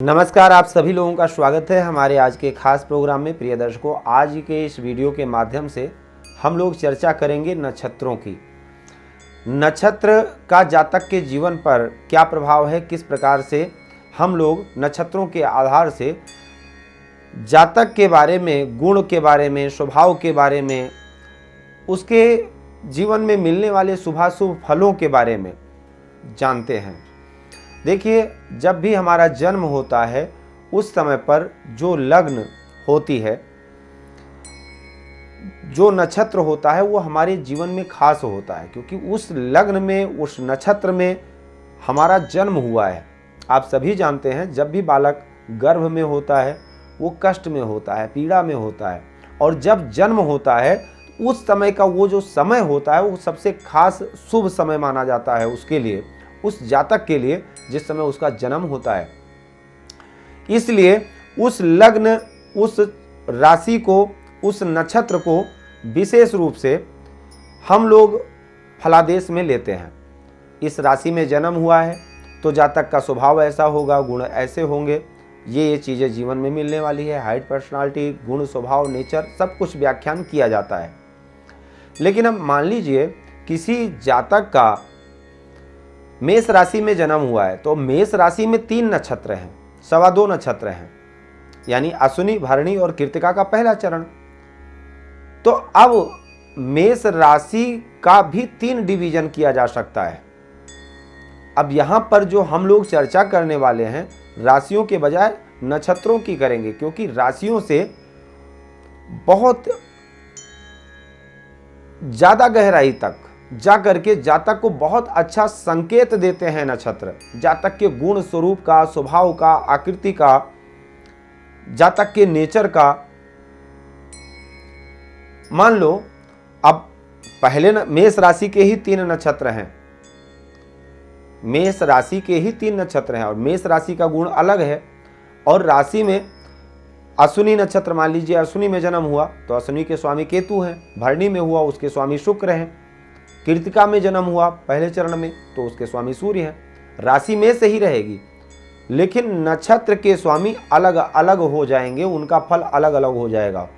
नमस्कार, आप सभी लोगों का स्वागत है हमारे आज के खास प्रोग्राम में। प्रिय दर्शकों, आज के इस वीडियो के माध्यम से हम लोग चर्चा करेंगे नक्षत्रों की। नक्षत्र का जातक के जीवन पर क्या प्रभाव है, किस प्रकार से हम लोग नक्षत्रों के आधार से जातक के बारे में, गुण के बारे में, स्वभाव के बारे में, उसके जीवन में मिलने वाले शुभाशुभ फलों के बारे में जानते हैं। देखिए, जब भी हमारा जन्म होता है उस समय पर जो लग्न होती है, जो नक्षत्र होता है, वो हमारे जीवन में खास होता है, क्योंकि उस लग्न में, उस नक्षत्र में हमारा जन्म हुआ है। आप सभी जानते हैं, जब भी बालक गर्भ में होता है वो कष्ट में होता है, पीड़ा में होता है, और जब जन्म होता है उस समय का वो जो समय होता है वो सबसे खास शुभ समय माना जाता है उसके लिए, उस जातक के लिए जिस समय उसका जन्म होता है। इसलिए उस लग्न, उस राशि को, उस नक्षत्र को विशेष रूप से हम लोग फलादेश में लेते हैं। इस राशि में जन्म हुआ है तो जातक का स्वभाव ऐसा होगा, गुण ऐसे होंगे, ये चीज़ें जीवन में मिलने वाली है। हाइट, पर्सनालिटी, गुण, स्वभाव, नेचर, सब कुछ व्याख्यान किया जाता है। लेकिन अब मान लीजिए किसी जातक का मेष राशि में जन्म हुआ है, तो मेष राशि में 3 नक्षत्र हैं, 2.25 नक्षत्र हैं, यानी अश्विनी, भरणी और कृत्तिका का पहला चरण। तो अब मेष राशि का भी 3 डिवीजन किया जा सकता है। अब यहां पर जो हम लोग चर्चा करने वाले हैं, राशियों के बजाय नक्षत्रों की करेंगे, क्योंकि राशियों से बहुत ज्यादा गहराई तक जा करके जातक को बहुत अच्छा संकेत देते हैं नक्षत्र। जातक के गुण स्वरूप का, स्वभाव का, आकृति का, जातक के नेचर का। मान लो अब पहले मेष राशि के ही 3 नक्षत्र हैं, मेष राशि के ही 3 नक्षत्र हैं, और मेष राशि का गुण अलग है। और राशि में अश्विनी नक्षत्र, मान लीजिए अश्विनी में जन्म हुआ तो अश्विनी के स्वामी केतु हैं, भरणी में हुआ उसके स्वामी शुक्र हैं, कृत्तिका में जन्म हुआ पहले चरण में तो उसके स्वामी सूर्य हैं। राशि में से ही रहेगी, लेकिन नक्षत्र के स्वामी अलग अलग हो जाएंगे, उनका फल अलग अलग हो जाएगा।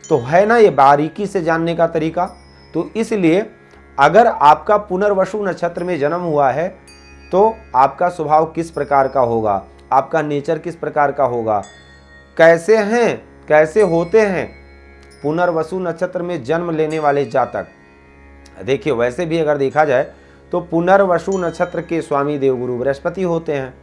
तो है ना ये बारीकी से जानने का तरीका। तो इसलिए अगर आपका पुनर्वसु नक्षत्र में जन्म हुआ है तो आपका स्वभाव किस प्रकार का होगा, आपका नेचर किस प्रकार का होगा, कैसे हैं, कैसे होते हैं पुनर्वसु नक्षत्र में जन्म लेने वाले जातक। देखिए, वैसे भी अगर देखा जाए तो पुनर्वसु नक्षत्र के स्वामी देवगुरु बृहस्पति होते हैं।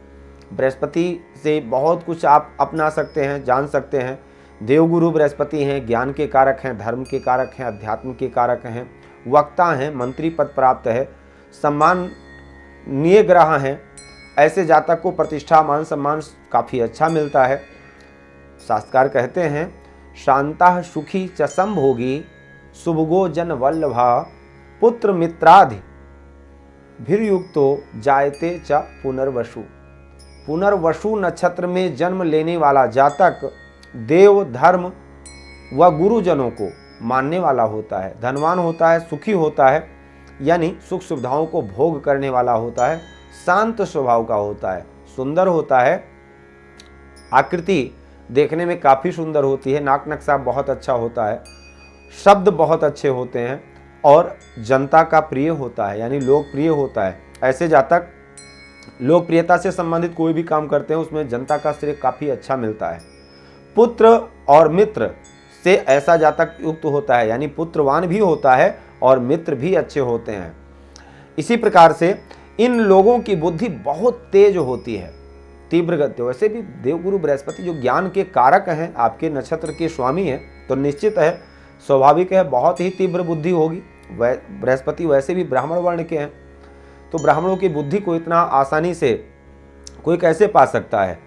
बृहस्पति से बहुत कुछ आप अपना सकते हैं, जान सकते हैं। देवगुरु बृहस्पति हैं, ज्ञान के कारक हैं, धर्म के कारक हैं, अध्यात्म के कारक हैं, वक्ता हैं, मंत्री पद प्राप्त है, सम्माननीय ग्रह हैं। ऐसे जातक को प्रतिष्ठा, मान सम्मान काफ़ी अच्छा मिलता है। शास्त्रकार कहते हैं, शांता सुखी च संभोगी, शुभगो जन वल्लभा, पुत्र मित्राधि भिर्युक्तो जायते च पुनर्वसु। पुनर्वसु नक्षत्र में जन्म लेने वाला जातक देव, धर्म व गुरुजनों को मानने वाला होता है, धनवान होता है, सुखी होता है, यानी सुख सुविधाओं को भोग करने वाला होता है, शांत स्वभाव का होता है, सुंदर होता है, आकृति देखने में काफ़ी सुंदर होती है, नाक नक्शा बहुत अच्छा होता है, शब्द बहुत अच्छे होते हैं, और जनता का प्रिय होता है, यानी लोकप्रिय होता है। ऐसे जातक लोकप्रियता से संबंधित कोई भी काम करते हैं उसमें जनता का श्रेय काफ़ी अच्छा मिलता है। पुत्र और मित्र से ऐसा जातक युक्त होता है, यानी पुत्रवान भी होता है और मित्र भी अच्छे होते हैं। इसी प्रकार से इन लोगों की बुद्धि बहुत तेज होती है, तीव्र गति। वैसे भी देवगुरु बृहस्पति जो ज्ञान के कारक हैं, आपके नक्षत्र के स्वामी हैं, तो निश्चित है, स्वाभाविक है, बहुत ही तीव्र बुद्धि होगी। बृहस्पति वैसे भी ब्राह्मण वर्ण के हैं, तो ब्राह्मणों की बुद्धि को इतना आसानी से कोई कैसे पा सकता है।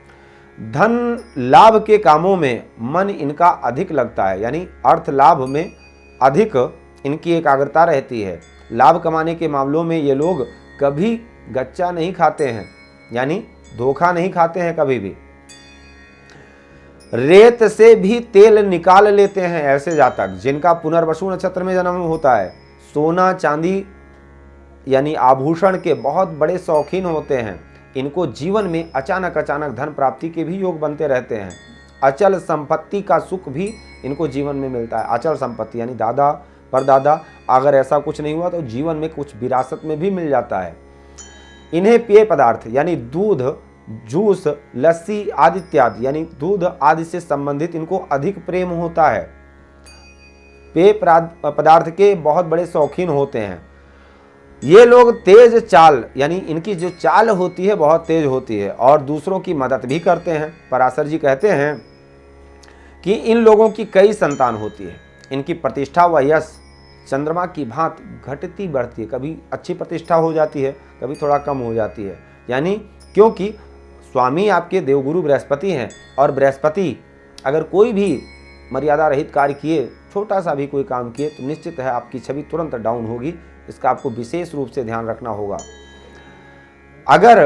धन लाभ के कामों में मन इनका अधिक लगता है, यानी अर्थ लाभ में अधिक इनकी एकाग्रता रहती है। लाभ कमाने के मामलों में ये लोग कभी गच्चा नहीं खाते हैं, यानी धोखा नहीं खाते हैं कभी भी। रेत से भी तेल निकाल लेते हैं ऐसे जातक जिनका पुनर्वसु नक्षत्र में जन्म होता है। सोना चांदी यानी आभूषण के बहुत बड़े शौकीन होते हैं। इनको जीवन में अचानक अचानक धन प्राप्ति के भी योग बनते रहते हैं। अचल संपत्ति का सुख भी इनको जीवन में मिलता है। अचल संपत्ति यानी दादा परदादा अगर ऐसा कुछ नहीं हुआ तो जीवन में कुछ विरासत में भी मिल जाता है। इन्हें पेय पदार्थ यानी दूध, जूस, लस्सी आदि इत्यादि यानी दूध आदि से संबंधित इनको अधिक प्रेम होता है। पेय पदार्थ के बहुत बड़े शौकीन होते हैं। ये लोग तेज चाल यानी इनकी जो चाल होती है बहुत तेज होती है और दूसरों की मदद भी करते हैं। पराशर जी कहते हैं कि इन लोगों की कई संतान होती है। इनकी प्रतिष्ठा व यश चंद्रमा की भांति घटती बढ़ती है, कभी अच्छी प्रतिष्ठा हो जाती है, कभी थोड़ा कम हो जाती है। यानी क्योंकि स्वामी आपके देवगुरु बृहस्पति हैं और बृहस्पति अगर कोई भी मर्यादा रहित कार्य किए, छोटा सा भी कोई काम किए तो निश्चित है आपकी छवि तुरंत डाउन होगी। इसका आपको विशेष रूप से ध्यान रखना होगा। अगर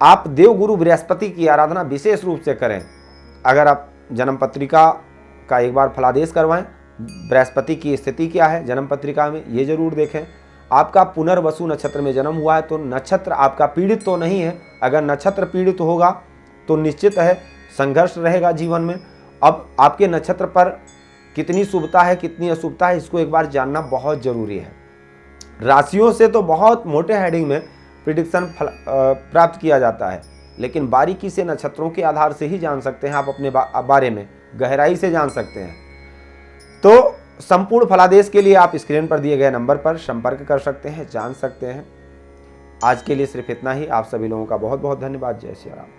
आप देवगुरु बृहस्पति की आराधना विशेष रूप से करें, अगर आप जन्म पत्रिका का एक बार फलादेश करवाएं, बृहस्पति की स्थिति क्या है जन्म पत्रिका में ये जरूर देखें। आपका पुनर्वसु नक्षत्र में जन्म हुआ है तो नक्षत्र आपका पीड़ित तो नहीं है। अगर नक्षत्र पीड़ित होगा तो निश्चित है संघर्ष रहेगा जीवन में। अब आपके नक्षत्र पर कितनी शुभता है कितनी अशुभता है इसको एक बार जानना बहुत जरूरी है। राशियों से तो बहुत मोटे हेडिंग में प्रिडिक्शन प्राप्त किया जाता है, लेकिन बारीकी से नक्षत्रों के आधार से ही जान सकते हैं। आप अपने बारे में गहराई से जान सकते हैं। तो संपूर्ण फलादेश के लिए आप स्क्रीन पर दिए गए नंबर पर संपर्क कर सकते हैं, जान सकते हैं। आज के लिए सिर्फ इतना ही। आप सभी लोगों का बहुत बहुत धन्यवाद। जय श्री राम।